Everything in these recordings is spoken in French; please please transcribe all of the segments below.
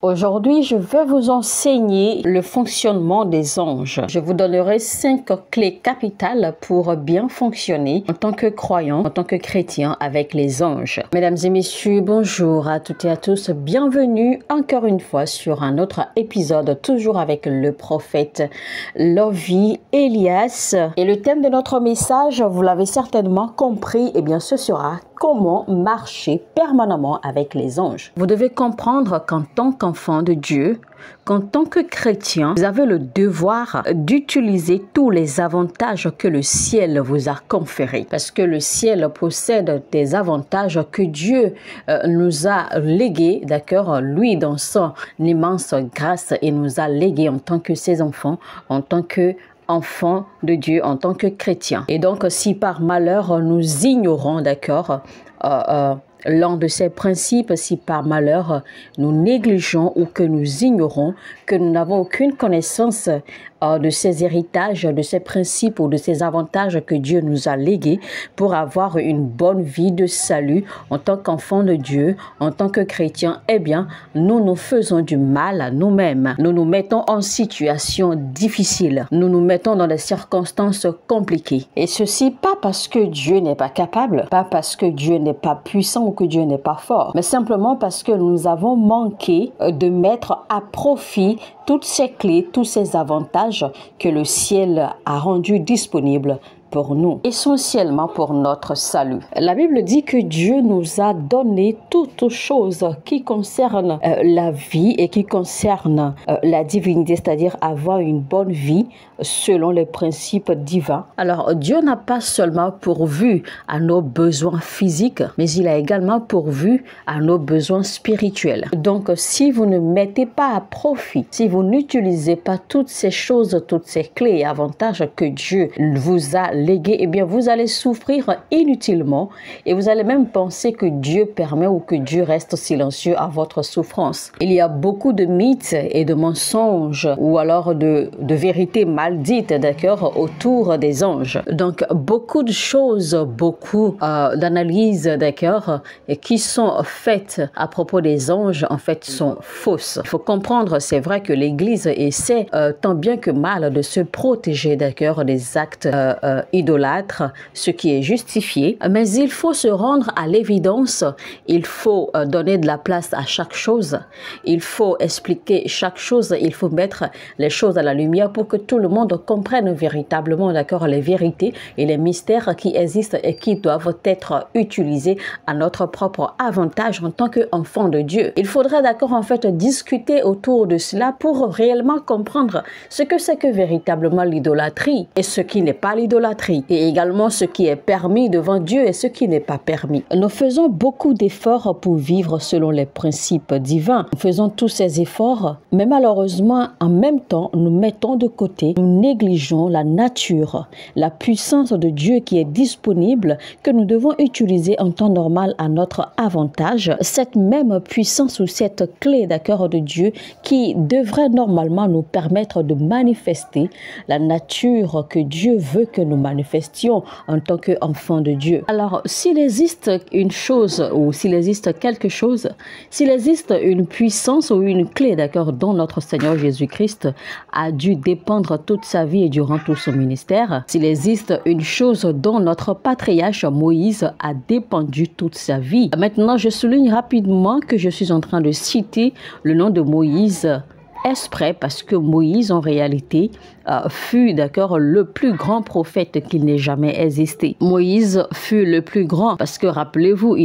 Aujourd'hui, je vais vous enseigner le fonctionnement des anges. Je vous donnerai 5 clés capitales pour bien fonctionner en tant que croyant, en tant que chrétien avec les anges. Mesdames et messieurs, bonjour à toutes et à tous. Bienvenue encore une fois sur un autre épisode, toujours avec le prophète Lovie Elias. Et le thème de notre message, vous l'avez certainement compris, eh bien ce sera comment marcher permanemment avec les anges. Vous devez comprendre qu'en tant qu'enfant de Dieu, qu'en tant que chrétien, vous avez le devoir d'utiliser tous les avantages que le ciel vous a conférés. Parce que le ciel possède des avantages que Dieu nous a légués, d'accord, lui dans son immense grâce, et nous a légués en tant que ses enfants, en tant que enfants de Dieu, en tant que chrétiens. Et donc, si par malheur nous ignorons, d'accord, l'un de ces principes, si par malheur nous négligeons ou que nous ignorons, que nous n'avons aucune connaissance de ces héritages, de ces principes ou de ces avantages que Dieu nous a légués pour avoir une bonne vie de salut en tant qu'enfant de Dieu, en tant que chrétien, eh bien, nous nous faisons du mal à nous-mêmes. Nous nous mettons en situation difficile. Nous nous mettons dans des circonstances compliquées. Et ceci pas parce que Dieu n'est pas capable, pas parce que Dieu n'est pas puissant ou que Dieu n'est pas fort, mais simplement parce que nous avons manqué de mettre à profit toutes ces clés, tous ces avantages que le ciel a rendus disponibles pour nous, essentiellement pour notre salut. La Bible dit que Dieu nous a donné toutes choses qui concernent la vie et qui concernent la divinité, c'est-à-dire avoir une bonne vie selon les principes divins. Alors, Dieu n'a pas seulement pourvu à nos besoins physiques, mais il a également pourvu à nos besoins spirituels. Donc, si vous ne mettez pas à profit, si vous n'utilisez pas toutes ces choses, toutes ces clés et avantages que Dieu vous a légués, eh bien, vous allez souffrir inutilement et vous allez même penser que Dieu permet ou que Dieu reste silencieux à votre souffrance. Il y a beaucoup de mythes et de mensonges ou alors de vérités mal dites, d'accord, autour des anges. Donc, beaucoup de choses, beaucoup d'analyses, d'accord, qui sont faites à propos des anges, en fait, sont fausses. Il faut comprendre, c'est vrai que l'Église essaie tant bien que mal de se protéger, d'accord, des actes idolâtres, ce qui est justifié. Mais il faut se rendre à l'évidence, il faut donner de la place à chaque chose, il faut expliquer chaque chose, il faut mettre les choses à la lumière pour que tout le monde comprenne véritablement, d'accord, les vérités et les mystères qui existent et qui doivent être utilisés à notre propre avantage en tant qu'enfant de Dieu. Il faudrait, d'accord, en fait, discuter autour de cela pour réellement comprendre ce que c'est que véritablement l'idolâtrie et ce qui n'est pas l'idolâtrie, et également ce qui est permis devant Dieu et ce qui n'est pas permis. Nous faisons beaucoup d'efforts pour vivre selon les principes divins. Nous faisons tous ces efforts, mais malheureusement, en même temps, nous mettons de côté, nous négligeons la nature, la puissance de Dieu qui est disponible, que nous devons utiliser en temps normal à notre avantage. Cette même puissance ou cette clé, d'accord, de Dieu qui devrait normalement nous permettre de manifester la nature que Dieu veut que nous manifestions en tant qu'enfants de Dieu. Alors, s'il existe une chose ou s'il existe quelque chose, s'il existe une puissance ou une clé, d'accord, dont notre Seigneur Jésus-Christ a dû dépendre toute sa vie et durant tout son ministère, s'il existe une chose dont notre patriarche Moïse a dépendu toute sa vie. Maintenant, je souligne rapidement que je suis en train de citer le nom de Moïse exprès parce que Moïse en réalité fut, d'accord, le plus grand prophète qu'il n'ait jamais existé. Moïse fut le plus grand parce que rappelez-vous,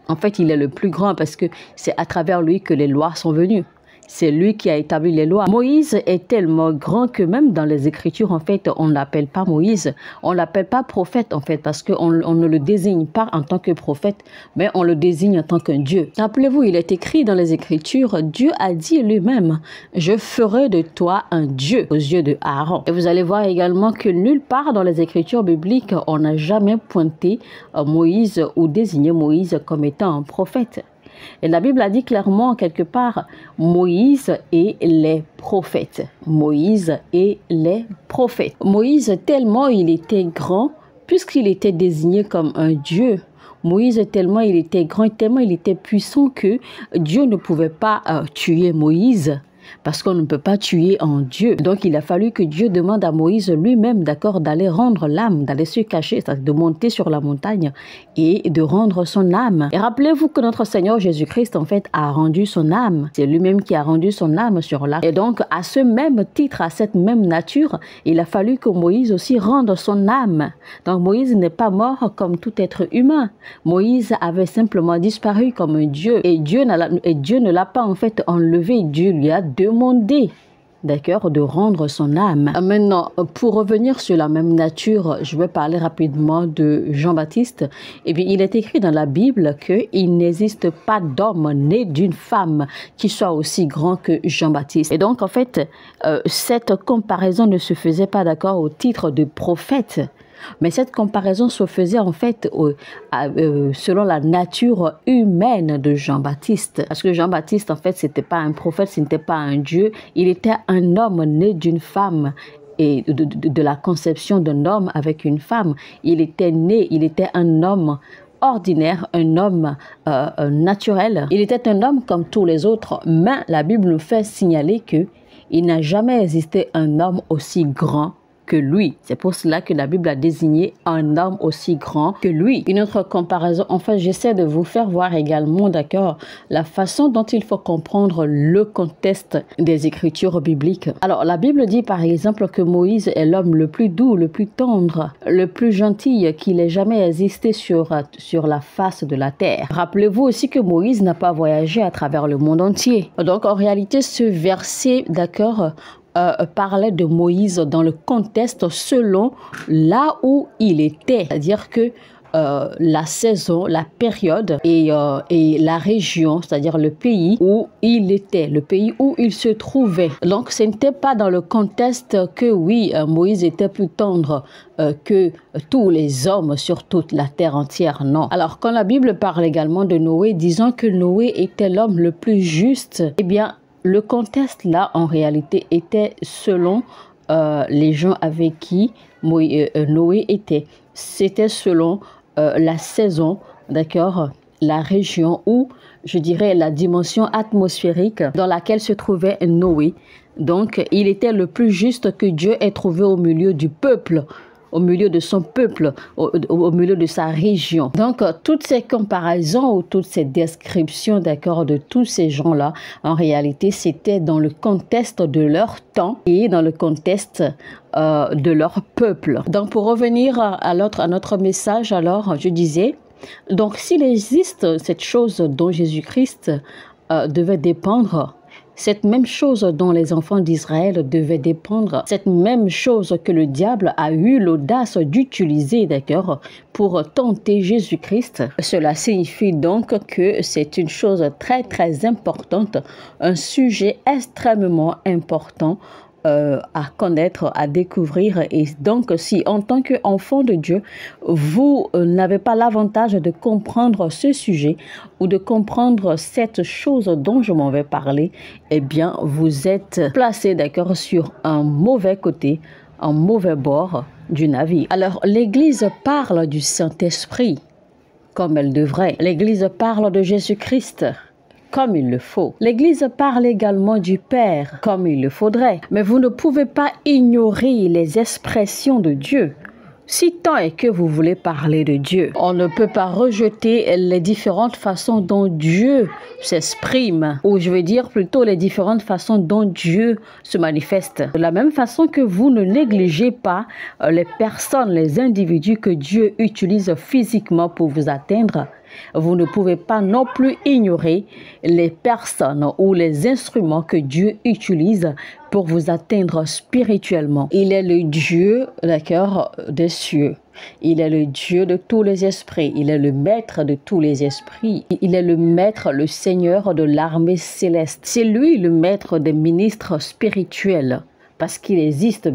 en fait il est le plus grand parce que c'est à travers lui que les lois sont venues. C'est lui qui a établi les lois. Moïse est tellement grand que même dans les Écritures, en fait, on ne l'appelle pas Moïse. On ne l'appelle pas prophète, en fait, parce qu'on ne le désigne pas en tant que prophète, mais on le désigne en tant qu'un Dieu. Rappelez-vous, il est écrit dans les Écritures, Dieu a dit lui-même, « Je ferai de toi un Dieu » aux yeux de Aaron. Et vous allez voir également que nulle part dans les Écritures bibliques, on n'a jamais pointé Moïse ou désigné Moïse comme étant un prophète. Et la Bible a dit clairement quelque part Moïse et les prophètes. Moïse et les prophètes. Moïse, tellement il était grand, puisqu'il était désigné comme un Dieu, Moïse, tellement il était grand, tellement il était puissant que Dieu ne pouvait pas tuer Moïse. Parce qu'on ne peut pas tuer en Dieu. Donc, il a fallu que Dieu demande à Moïse lui-même, d'accord, d'aller rendre l'âme, d'aller se cacher, c'est-à-dire de monter sur la montagne et de rendre son âme. Et rappelez-vous que notre Seigneur Jésus-Christ, en fait, a rendu son âme. C'est lui-même qui a rendu son âme sur l'arc. Et donc, à ce même titre, à cette même nature, il a fallu que Moïse aussi rende son âme. Donc, Moïse n'est pas mort comme tout être humain. Moïse avait simplement disparu comme un Dieu. Et Dieu ne l'a pas, en fait, enlevé. Dieu lui a demandé, d'accord, de rendre son âme. Maintenant, pour revenir sur la même nature, je vais parler rapidement de Jean-Baptiste. Eh bien, il est écrit dans la Bible qu'il n'existe pas d'homme né d'une femme qui soit aussi grand que Jean-Baptiste. Et donc, en fait, cette comparaison ne se faisait pas, d'accord, au titre de prophète. Mais cette comparaison se faisait en fait selon la nature humaine de Jean-Baptiste. Parce que Jean-Baptiste, en fait, c'était pas un prophète, ce n'était pas un Dieu. Il était un homme né d'une femme et de la conception d'un homme avec une femme. Il était né, il était un homme ordinaire, un homme naturel. Il était un homme comme tous les autres, mais la Bible nous fait signaler que il n'a jamais existé un homme aussi grand que lui. C'est pour cela que la Bible a désigné un homme aussi grand que lui. Une autre comparaison, enfin, j'essaie de vous faire voir également, d'accord, la façon dont il faut comprendre le contexte des écritures bibliques. Alors, la Bible dit par exemple que Moïse est l'homme le plus doux, le plus tendre, le plus gentil qu'il ait jamais existé sur la face de la terre. Rappelez-vous aussi que Moïse n'a pas voyagé à travers le monde entier. Donc, en réalité, ce verset, d'accord, parlait de Moïse dans le contexte selon là où il était. C'est-à-dire que la saison, la période et la région, c'est-à-dire le pays où il était, le pays où il se trouvait. Donc, ce n'était pas dans le contexte que, oui, Moïse était plus tendre que tous les hommes sur toute la terre entière, non. Alors, quand la Bible parle également de Noé, disant que Noé était l'homme le plus juste, eh bien, le contexte là, en réalité, était selon les gens avec qui Noé était. C'était selon la saison, d'accord, la région ou, je dirais, la dimension atmosphérique dans laquelle se trouvait Noé. Donc, il était le plus juste que Dieu ait trouvé au milieu du peuple, au milieu de son peuple, au milieu de sa région. Donc, toutes ces comparaisons ou toutes ces descriptions, d'accord, de tous ces gens-là, en réalité, c'était dans le contexte de leur temps et dans le contexte de leur peuple. Donc, pour revenir à notre message, alors, je disais, donc, s'il existe cette chose dont Jésus-Christ devait dépendre, cette même chose dont les enfants d'Israël devaient dépendre, cette même chose que le diable a eu l'audace d'utiliser, d'accord, pour tenter Jésus-Christ. Cela signifie donc que c'est une chose très très importante, un sujet extrêmement important à connaître, à découvrir. Et donc, si en tant qu'enfant de Dieu, vous n'avez pas l'avantage de comprendre ce sujet ou de comprendre cette chose dont je m'en vais parler, eh bien, vous êtes placé, d'accord, sur un mauvais côté, un mauvais bord du navire. Alors, l'Église parle du Saint-Esprit comme elle devrait. L'Église parle de Jésus-Christ comme il le faut. L'Église parle également du Père comme il le faudrait. Mais vous ne pouvez pas ignorer les expressions de Dieu. Si tant est que vous voulez parler de Dieu, on ne peut pas rejeter les différentes façons dont Dieu s'exprime, ou je veux dire plutôt les différentes façons dont Dieu se manifeste. De la même façon que vous ne négligez pas les personnes, les individus que Dieu utilise physiquement pour vous atteindre, vous ne pouvez pas non plus ignorer les personnes ou les instruments que Dieu utilise pour vous atteindre spirituellement. Il est le Dieu, d'accord, des cieux. Il est le Dieu de tous les esprits. Il est le maître de tous les esprits. Il est le maître, le Seigneur de l'armée céleste. C'est lui le maître des ministres spirituels. Parce qu'il existe,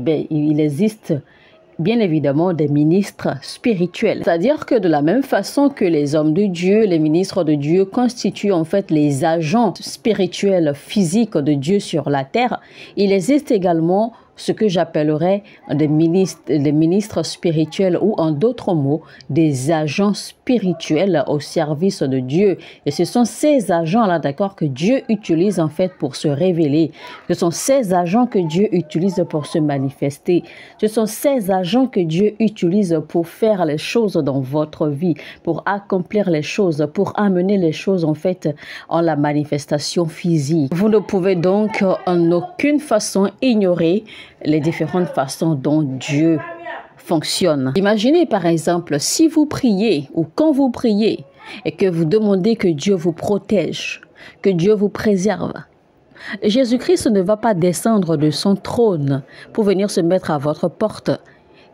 bien évidemment, des ministres spirituels. C'est-à-dire que de la même façon que les hommes de Dieu, les ministres de Dieu constituent en fait les agents spirituels physiques de Dieu sur la terre, il existe également ce que j'appellerais des ministres spirituels ou en d'autres mots, des agents spirituels au service de Dieu. Et ce sont ces agents-là, d'accord, que Dieu utilise en fait pour se révéler. Ce sont ces agents que Dieu utilise pour se manifester. Ce sont ces agents que Dieu utilise pour faire les choses dans votre vie, pour accomplir les choses, pour amener les choses en fait en la manifestation physique. Vous ne pouvez donc en aucune façon ignorer les différentes façons dont Dieu fonctionne. Imaginez par exemple, si vous priez ou quand vous priez et que vous demandez que Dieu vous protège, que Dieu vous préserve. Jésus-Christ ne va pas descendre de son trône pour venir se mettre à votre porte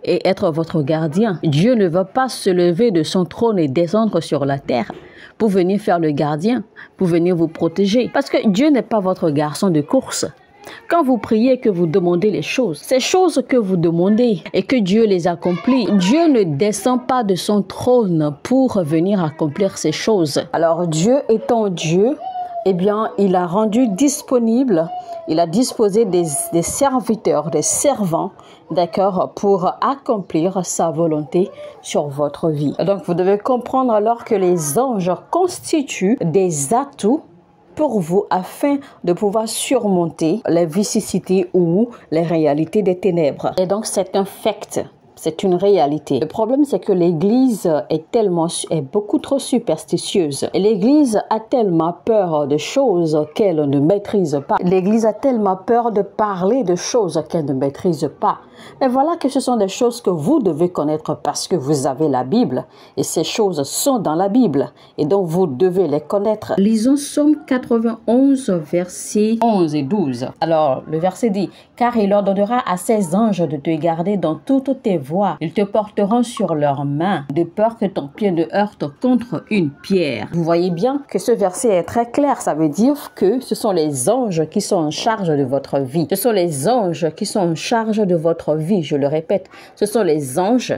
et être votre gardien. Dieu ne va pas se lever de son trône et descendre sur la terre pour venir faire le gardien, pour venir vous protéger. Parce que Dieu n'est pas votre garçon de course. Quand vous priez, que vous demandez les choses, ces choses que vous demandez et que Dieu les accomplit, Dieu ne descend pas de son trône pour venir accomplir ces choses. Alors Dieu étant Dieu, eh bien, il a rendu disponible, il a disposé des serviteurs, des servants, d'accord, pour accomplir sa volonté sur votre vie. Donc, vous devez comprendre alors que les anges constituent des atouts pour vous afin de pouvoir surmonter les vicissitudes ou les réalités des ténèbres. Et donc, c'est un fait. C'est une réalité. Le problème, c'est que l'Église est beaucoup trop superstitieuse. Et l'Église a tellement peur de choses qu'elle ne maîtrise pas. L'Église a tellement peur de parler de choses qu'elle ne maîtrise pas. Mais voilà que ce sont des choses que vous devez connaître parce que vous avez la Bible. Et ces choses sont dans la Bible. Et donc, vous devez les connaître. Lisons Psaume 91, versets 11 et 12. Alors, le verset dit, « Car il ordonnera à ses anges de te garder dans toutes tes voies. Ils te porteront sur leurs mains, de peur que ton pied ne heurte contre une pierre. » Vous voyez bien que ce verset est très clair. Ça veut dire que ce sont les anges qui sont en charge de votre vie. Ce sont les anges qui sont en charge de votre vie. Je le répète, ce sont les anges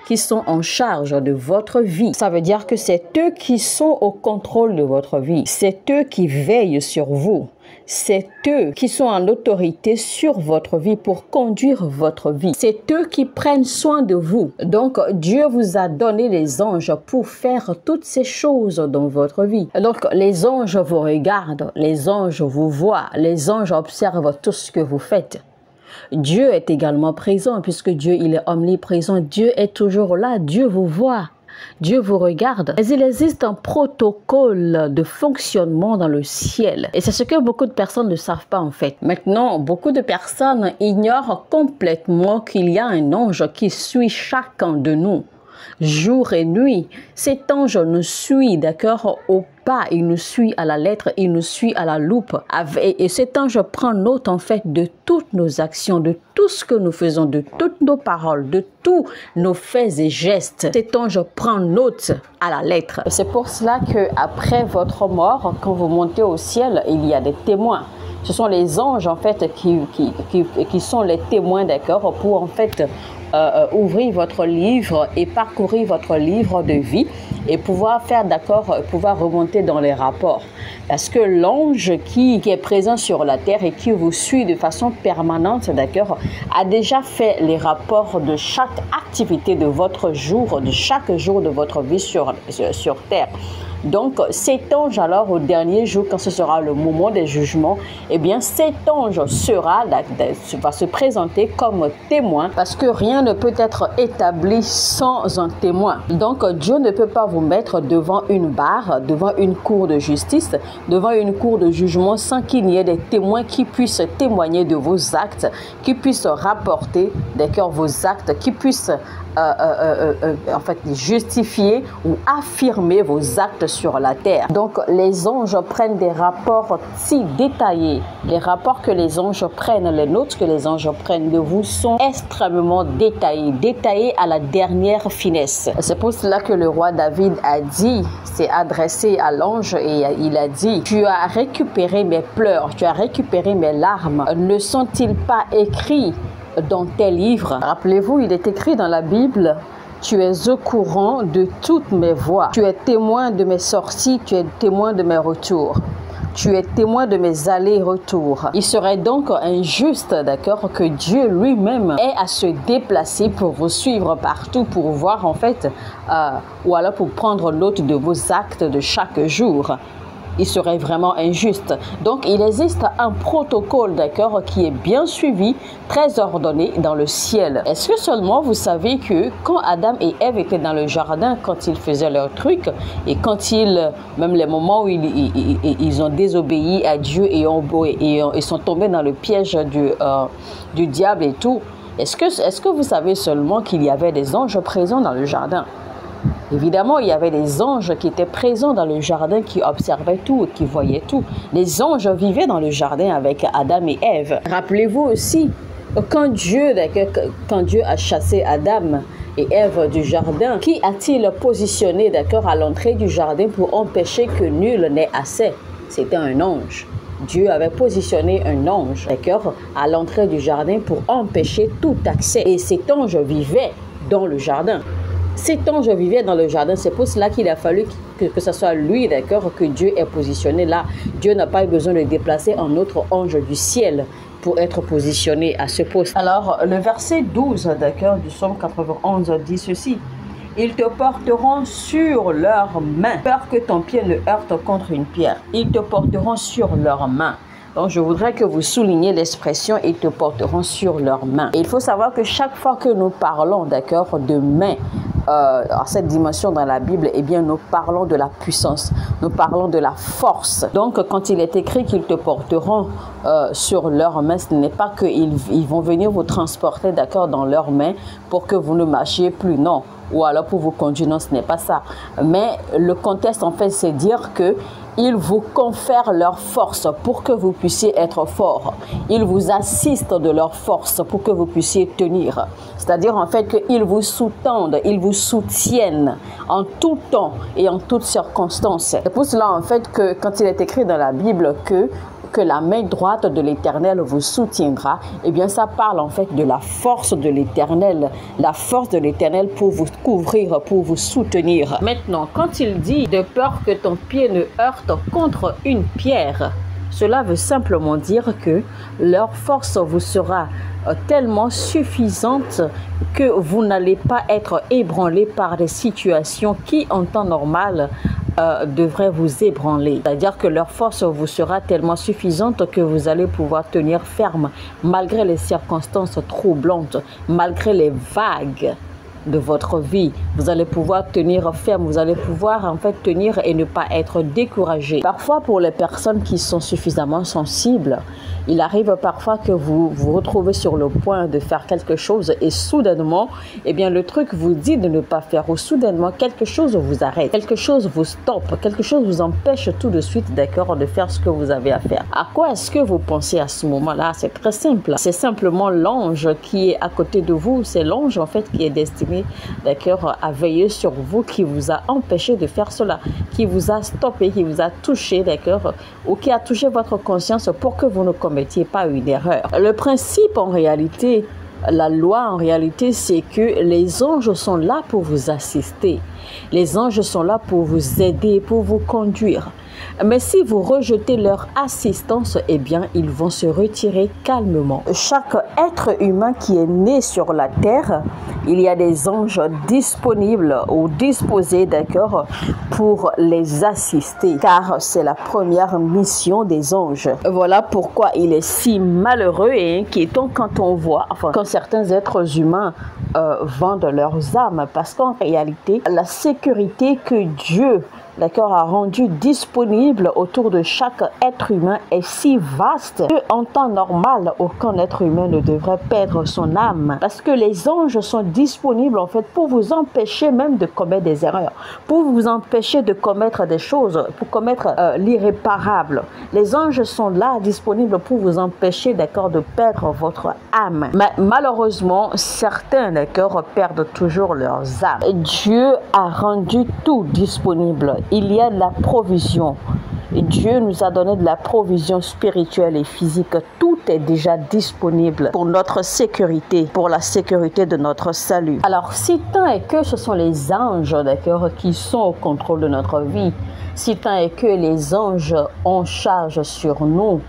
qui sont en charge de votre vie. Ça veut dire que c'est eux qui sont au contrôle de votre vie. C'est eux qui veillent sur vous. C'est eux qui sont en autorité sur votre vie pour conduire votre vie. C'est eux qui prennent soin de vous. Donc, Dieu vous a donné les anges pour faire toutes ces choses dans votre vie. Donc, les anges vous regardent, les anges vous voient, les anges observent tout ce que vous faites. Dieu est également présent puisque Dieu, il est omniprésent. Dieu est toujours là. Dieu vous voit. Dieu vous regarde. Mais il existe un protocole de fonctionnement dans le ciel. Et c'est ce que beaucoup de personnes ne savent pas en fait. Maintenant, beaucoup de personnes ignorent complètement qu'il y a un ange qui suit chacun de nous. Jour et nuit, cet ange nous suit, d'accord, au pas, il nous suit à la lettre, il nous suit à la loupe. Et cet ange prend note en fait de toutes nos actions, de tout ce que nous faisons, de toutes nos paroles, de tous nos faits et gestes. Cet ange prend note à la lettre. C'est pour cela que après votre mort, quand vous montez au ciel, il y a des témoins. Ce sont les anges en fait qui sont les témoins, d'accord, pour en fait ouvrir votre livre et parcourir votre livre de vie et pouvoir faire, d'accord, pouvoir remonter dans les rapports. Parce que l'ange qui est présent sur la terre et qui vous suit de façon permanente, d'accord, a déjà fait les rapports de chaque activité de votre jour, de chaque jour de votre vie sur terre. Donc, cet ange, alors, au dernier jour, quand ce sera le moment des jugements, eh bien, cet ange va se présenter comme témoin parce que rien ne peut être établi sans un témoin. Donc, Dieu ne peut pas vous mettre devant une barre, devant une cour de justice, devant une cour de jugement sans qu'il n'y ait des témoins qui puissent témoigner de vos actes, qui puissent rapporter, d'accord, vos actes, qui puissent en fait justifier ou affirmer vos actes sur la terre. Donc les anges prennent des rapports si détaillés. Les rapports que les anges prennent, les notes que les anges prennent de vous sont extrêmement détaillés à la dernière finesse. C'est pour cela que le roi David a dit, s'est adressé à l'ange et il a dit: tu as récupéré mes pleurs, tu as récupéré mes larmes. Ne sont-ils pas écrits dans tes livres? Rappelez-vous, il est écrit dans la Bible: tu es au courant de toutes mes voies. Tu es témoin de mes sorties, tu es témoin de mes retours. Tu es témoin de mes allers-retours. Il serait donc injuste, d'accord, que Dieu lui-même ait à se déplacer pour vous suivre partout, pour voir en fait, ou alors pour prendre note de vos actes de chaque jour. Il serait vraiment injuste. Donc, il existe un protocole, d'accord, qui est bien suivi, très ordonné dans le ciel. Est-ce que seulement vous savez que quand Adam et Ève étaient dans le jardin, quand ils faisaient leur truc, et quand même les moments où ils ont désobéi à Dieu et sont tombés dans le piège du diable et tout, est-ce que vous savez seulement qu'il y avait des anges présents dans le jardin? Évidemment, il y avait des anges qui étaient présents dans le jardin, qui observaient tout, qui voyaient tout. Les anges vivaient dans le jardin avec Adam et Ève. Rappelez-vous aussi, quand Dieu a chassé Adam et Ève du jardin, qui a-t-il positionné, d'accord, à l'entrée du jardin pour empêcher que nul n'ait accès? C'était un ange. Dieu avait positionné un ange, d'accord, à l'entrée du jardin pour empêcher tout accès. Et cet ange vivait dans le jardin. Cet ange vivait dans le jardin, c'est pour cela qu'il a fallu que ce soit lui, d'accord, que Dieu ait positionné là. Dieu n'a pas eu besoin de déplacer un autre ange du ciel pour être positionné à ce poste. Alors, le verset 12, d'accord, du psaume 91 dit ceci. Ils te porteront sur leurs mains, peur que ton pied ne heurte contre une pierre. Ils te porteront sur leurs mains. Donc, je voudrais que vous souligniez l'expression « ils te porteront sur leurs mains ». Il faut savoir que chaque fois que nous parlons, d'accord, de main, à cette dimension dans la Bible, eh bien, nous parlons de la puissance, nous parlons de la force. Donc, quand il est écrit qu'ils te porteront sur leurs mains, ce n'est pas qu'ils vont venir vous transporter, d'accord, dans leurs mains pour que vous ne marchiez plus, non. Ou alors pour vous conduire, non, ce n'est pas ça. Mais le contexte, en fait, c'est dire que ils vous confèrent leur force pour que vous puissiez être fort. Ils vous assistent de leur force pour que vous puissiez tenir. C'est-à-dire en fait qu'ils vous sous-tendent, ils vous soutiennent en tout temps et en toutes circonstances. C'est pour cela en fait que quand il est écrit dans la Bible que la main droite de l'Éternel vous soutiendra, eh bien ça parle en fait de la force de l'Éternel, la force de l'Éternel pour vous couvrir, pour vous soutenir. Maintenant, quand il dit de peur que ton pied ne heurte contre une pierre, cela veut simplement dire que leur force vous sera tellement suffisante que vous n'allez pas être ébranlé par des situations qui en temps normal devrait vous ébranler. C'est-à-dire que leur force vous sera tellement suffisante que vous allez pouvoir tenir ferme malgré les circonstances troublantes, malgré les vagues de votre vie. Vous allez pouvoir tenir ferme, vous allez pouvoir en fait tenir et ne pas être découragé. Parfois pour les personnes qui sont suffisamment sensibles, il arrive parfois que vous vous retrouvez sur le point de faire quelque chose et soudainement, eh bien le truc vous dit de ne pas faire, ou soudainement quelque chose vous arrête, quelque chose vous stoppe, quelque chose vous empêche tout de suite, d'accord, de faire ce que vous avez à faire. À quoi est-ce que vous pensez à ce moment-là? C'est très simple. C'est simplement l'ange qui est à côté de vous. C'est l'ange en fait qui est destiné, d'accord, à veiller sur vous, qui vous a empêché de faire cela, qui vous a stoppé, qui vous a touché, d'accord, ou qui a touché votre conscience pour que vous ne commettiez pas une erreur. Le principe en réalité, la loi en réalité, c'est que les anges sont là pour vous assister. Les anges sont là pour vous aider, pour vous conduire. Mais si vous rejetez leur assistance, eh bien, ils vont se retirer calmement. Chaque être humain qui est né sur la terre, il y a des anges disponibles ou disposés, d'accord, pour les assister, car c'est la première mission des anges. Voilà pourquoi il est si malheureux et inquiétant quand on voit, quand certains êtres humains vendent leurs âmes, parce qu'en réalité, la sécurité que Dieu, d'accord, a rendu disponible autour de chaque être humain est si vaste qu'en temps normal, aucun être humain ne devrait perdre son âme. Parce que les anges sont disponibles en fait pour vous empêcher même de commettre des erreurs, pour vous empêcher de commettre des choses, pour commettre l'irréparable. Les anges sont là disponibles pour vous empêcher, d'accord, de perdre votre âme. Mais malheureusement, certains, d'accord, perdent toujours leurs âmes. Dieu a rendu tout disponible. Il y a de la provision. Et Dieu nous a donné de la provision spirituelle et physique. Tout tout est déjà disponible pour notre sécurité, pour la sécurité de notre salut. Alors, si tant est que ce sont les anges, d'accord, qui sont au contrôle de notre vie, si tant est que les anges ont charge sur nous,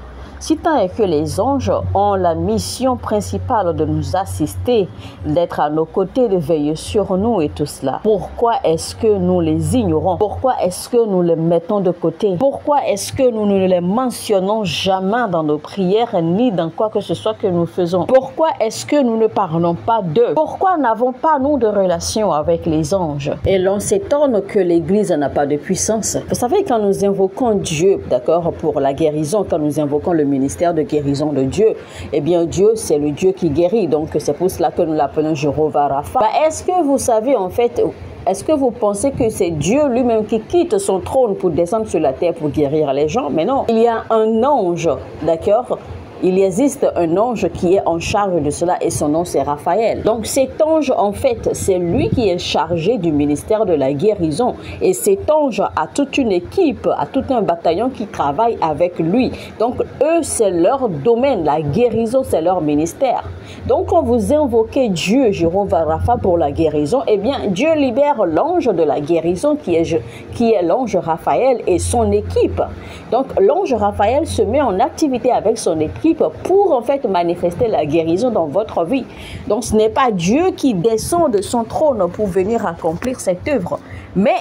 si tant est que les anges ont la mission principale de nous assister, d'être à nos côtés, de veiller sur nous et tout cela, pourquoi est-ce que nous les ignorons? Pourquoi est-ce que nous les mettons de côté? Pourquoi est-ce que nous ne les mentionnons jamais dans nos prières ni dans quoi que ce soit que nous faisons? Pourquoi est-ce que nous ne parlons pas d'eux? Pourquoi n'avons pas nous de relation avec les anges? Et l'on s'étonne que l'Église n'a pas de puissance. Vous savez, quand nous invoquons Dieu, d'accord, pour la guérison, quand nous invoquons le ministère de guérison de Dieu, eh bien Dieu, c'est le Dieu qui guérit. Donc c'est pour cela que nous l'appelons Jéhovah Rapha. Est-ce que vous savez en fait, est-ce que vous pensez que c'est Dieu lui-même qui quitte son trône pour descendre sur la terre pour guérir les gens? Mais non, il y a un ange, d'accord? Il existe un ange qui est en charge de cela et son nom c'est Raphaël. Donc cet ange en fait c'est lui qui est chargé du ministère de la guérison et cet ange a toute une équipe, a tout un bataillon qui travaille avec lui. Donc eux c'est leur domaine, la guérison c'est leur ministère. Donc quand vous invoquez Dieu, Jéhovah Rapha pour la guérison, eh bien Dieu libère l'ange de la guérison qui est l'ange Raphaël et son équipe. Donc l'ange Raphaël se met en activité avec son équipe pour en fait manifester la guérison dans votre vie. Donc ce n'est pas Dieu qui descend de son trône pour venir accomplir cette œuvre, mais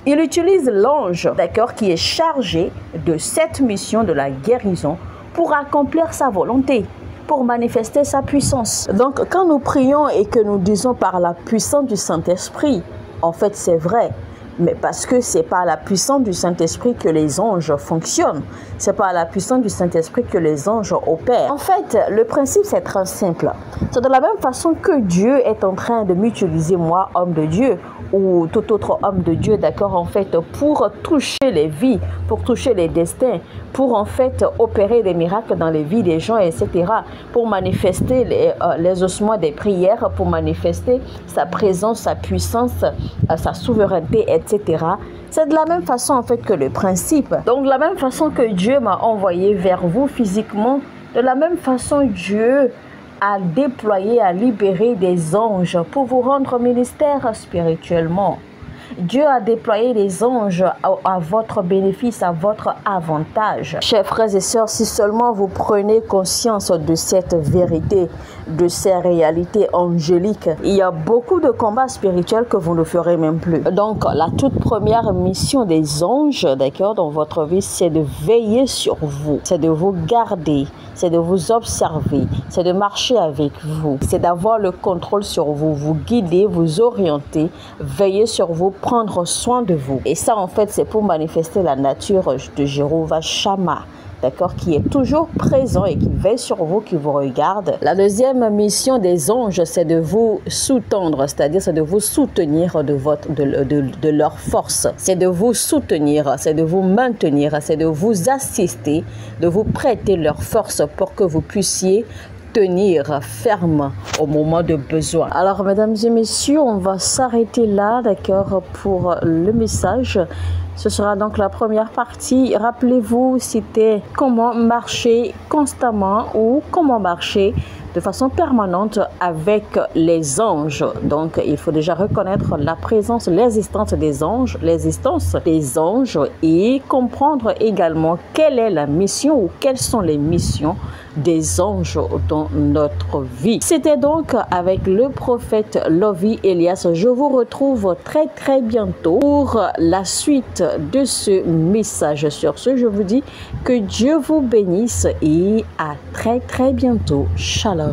il utilise l'ange, d'accord, qui est chargé de cette mission de la guérison pour accomplir sa volonté, pour manifester sa puissance. Donc quand nous prions et que nous disons par la puissance du Saint-Esprit, en fait c'est vrai. Mais parce que c'est par la puissance du Saint-Esprit que les anges fonctionnent. C'est par la puissance du Saint-Esprit que les anges opèrent. En fait, le principe, c'est très simple. C'est de la même façon que Dieu est en train de m'utiliser, moi, homme de Dieu, ou tout autre homme de Dieu, d'accord, en fait, pour toucher les vies, pour toucher les destins, pour en fait opérer des miracles dans les vies des gens, etc., pour manifester les ossements des prières, pour manifester sa présence, sa puissance, sa souveraineté, etc. C'est de la même façon en fait que le principe. Donc de la même façon que Dieu m'a envoyé vers vous physiquement, de la même façon Dieu a déployé, a libéré des anges pour vous rendre ministère spirituellement. Dieu a déployé les anges à votre bénéfice, à votre avantage. Chers frères et sœurs, si seulement vous prenez conscience de cette vérité, de ces réalités angéliques, il y a beaucoup de combats spirituels que vous ne ferez même plus. Donc, la toute première mission des anges, d'accord, dans votre vie, c'est de veiller sur vous, c'est de vous garder, c'est de vous observer, c'est de marcher avec vous, c'est d'avoir le contrôle sur vous, vous guider, vous orienter, veiller sur vous, prendre soin de vous. Et ça, en fait, c'est pour manifester la nature de Jéhovah Shammah, d'accord, qui est toujours présent et qui veille sur vous, qui vous regarde. La deuxième mission des anges, c'est de vous sous-tendre, c'est-à-dire c'est de vous soutenir de leur force. C'est de vous soutenir, c'est de vous maintenir, c'est de vous assister, de vous prêter leur force pour que vous puissiez tenir ferme au moment de besoin. Alors, mesdames et messieurs, on va s'arrêter là, d'accord, pour le message. Ce sera donc la première partie. Rappelez-vous, c'était comment marcher constamment ou comment marcher de façon permanente avec les anges. Donc, il faut déjà reconnaître la présence, l'existence des anges, et comprendre également quelle est la mission ou quelles sont les missions des anges dans notre vie. C'était donc avec le prophète Lovie Elias. Je vous retrouve très bientôt pour la suite de ce message. Sur ce, je vous dis que Dieu vous bénisse et à très bientôt. Shalom.